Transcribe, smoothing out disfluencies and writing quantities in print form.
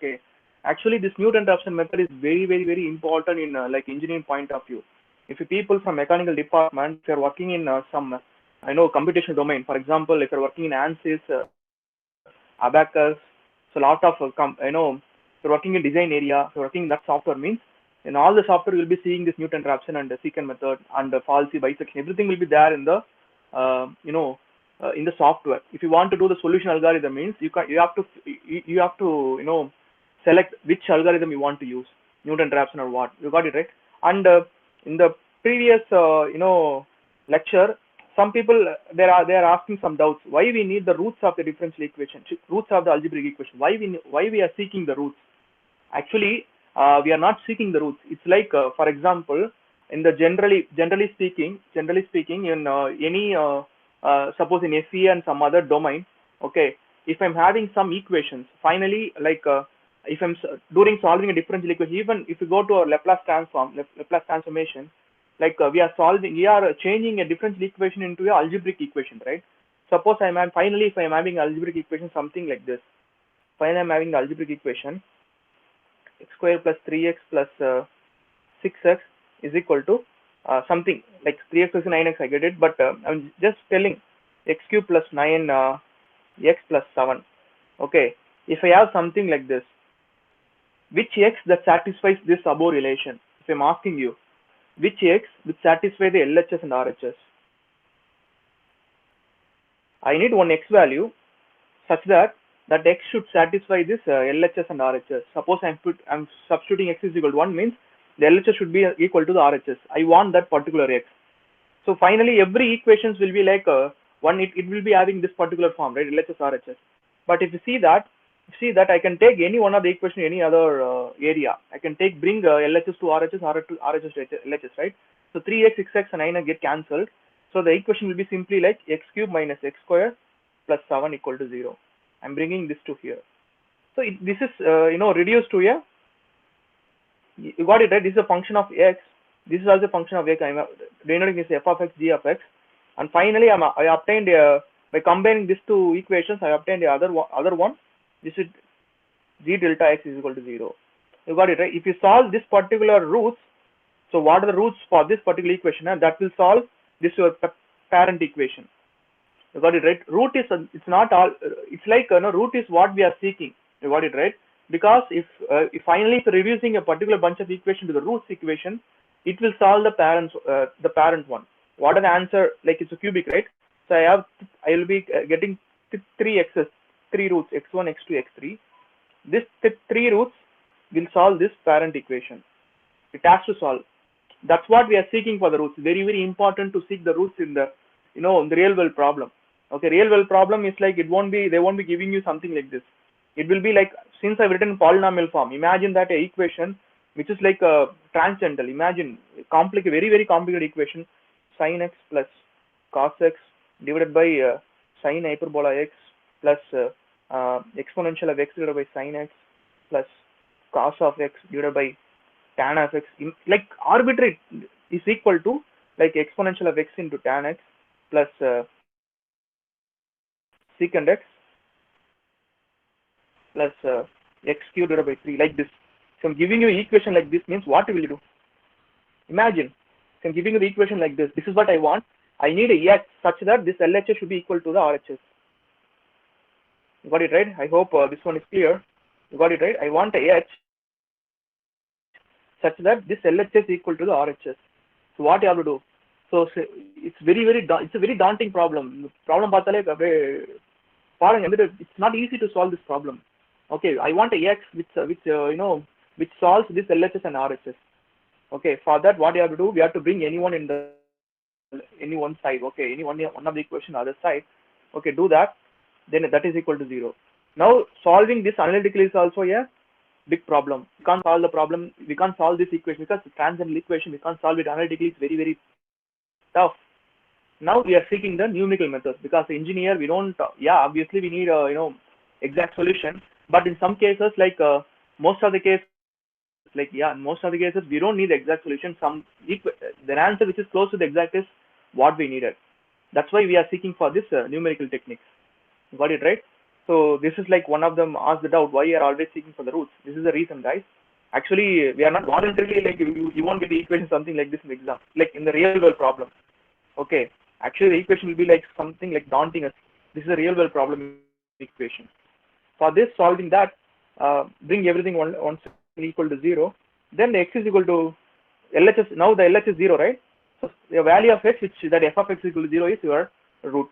Okay, actually this Newton Raphson method is very important in like engineering point of view. If you people from mechanical department, if you're working in some I know computational domain, for example, if you're working in ANSYS, Abacus, so a lot of if you're working in design area, if you're working in that software means in all the software you'll be seeing this Newton Raphson and the secant method and the Falsey bisection. Everything will be there in the in the software. If you want to do the solution algorithm means you have to select which algorithm you want to use, Newton Raphson or what. You got it right. And in the previous lecture, some people they are asking some doubts. Why we need the roots of the differential equation, roots of the algebraic equation? Why we are seeking the roots? Actually, we are not seeking the roots. It's like, for example, in the generally speaking, in any suppose in FE and some other domain, okay, if I'm having some equations, finally, like if I'm during solving a differential equation, even if you go to a Laplace transformation, like we are changing a differential equation into a algebraic equation, right? Suppose finally if I'm having algebraic equation something like this, finally I'm having the algebraic equation x square plus 3x plus 6x is equal to something like 3x plus 9x, I get it, but I'm just telling x cube plus 9 x plus 7. Okay, if I have something like this, which x that satisfies this above relation? If I'm asking you, which x would satisfy the LHS and RHS? I need one x value such that x should satisfy this LHS and RHS. Suppose I'm substituting x is equal to 1 means the LHS should be equal to the RHS. I want that particular x. So finally every equations will be like it will be having this particular form, right? LHS RHS. But if you see that I can take any one of the equation any other area. I can bring LHS to RHS, RHS to LHS, right? So 3x, 6x and 9 get cancelled. So the equation will be simply like x cube minus x square plus 7 equal to 0. I'm bringing this to here. So this is reduced to a, you got it right, this is a function of x, this is also a function of x. I'm denoting this f of x, g of x, and finally I obtained by combining these two equations I obtained the other one. This is g delta x is equal to 0. You got it right. If you solve this particular roots, so what are the roots for this particular equation, and that will solve this your parent equation. You got it right. Root is it's not all. It's like root is what we are seeking. You got it right. Because if finally if reducing a particular bunch of equation to the roots equation, it will solve the parent one. What are the answer? Like it's a cubic, right? So I will be getting 3 roots, x1, x2, x3. This 3 roots will solve this parent equation. It has to solve. That's what we are seeking for the roots. Very important to seek the roots in the in the real world problem. Okay, real world problem is like they won't be giving you something like this. It will be like, since I've written polynomial form, imagine that a equation which is like a transcendental. Imagine very complicated equation, sin x plus cos x divided by sin hyperbola x plus exponential of x divided by sin x plus cos of x divided by tan of x, like arbitrary, is equal to like exponential of x into tan x plus secant x plus x cube divided by 3, like this. So I'm giving you an equation like this means what will you do? Imagine, so I'm giving you the equation like this. This is what I want. I need a x such that this LHS should be equal to the RHS. You got it right? I hope this one is clear. You got it right? I want a h such that this LHS is equal to the RHS. So what you have to do? So it's a very daunting problem. It's not easy to solve this problem. Okay, I want a x which solves this LHS and RHS. Okay, for that what you have to do? We have to bring any one side. Okay, one of the equation other side. Okay, do that. Then that is equal to 0. Now solving this analytically is also a big problem. We can't solve the problem. We can't solve this equation because it's a transcendental equation. We can't solve it analytically. It's very tough. Now we are seeking the numerical methods because engineer we don't. Obviously we need exact solution. But in some cases, like most of the cases we don't need the exact solution. The answer which is close to the exact is what we needed. That's why we are seeking for this numerical techniques. Got it right? So this is like one of them asked the doubt, why you are always seeking for the roots. This is the reason, guys. Actually, we are not voluntarily like you won't get the equation something like this in the exam, like in the real world problem. Okay, actually the equation will be like something like daunting. This is a real world problem equation. For this, solving that, bring everything once equal to 0. Then the x is equal to LHS. Now the LHS is 0, right? So the value of x, which that f of x is equal to 0, is your root.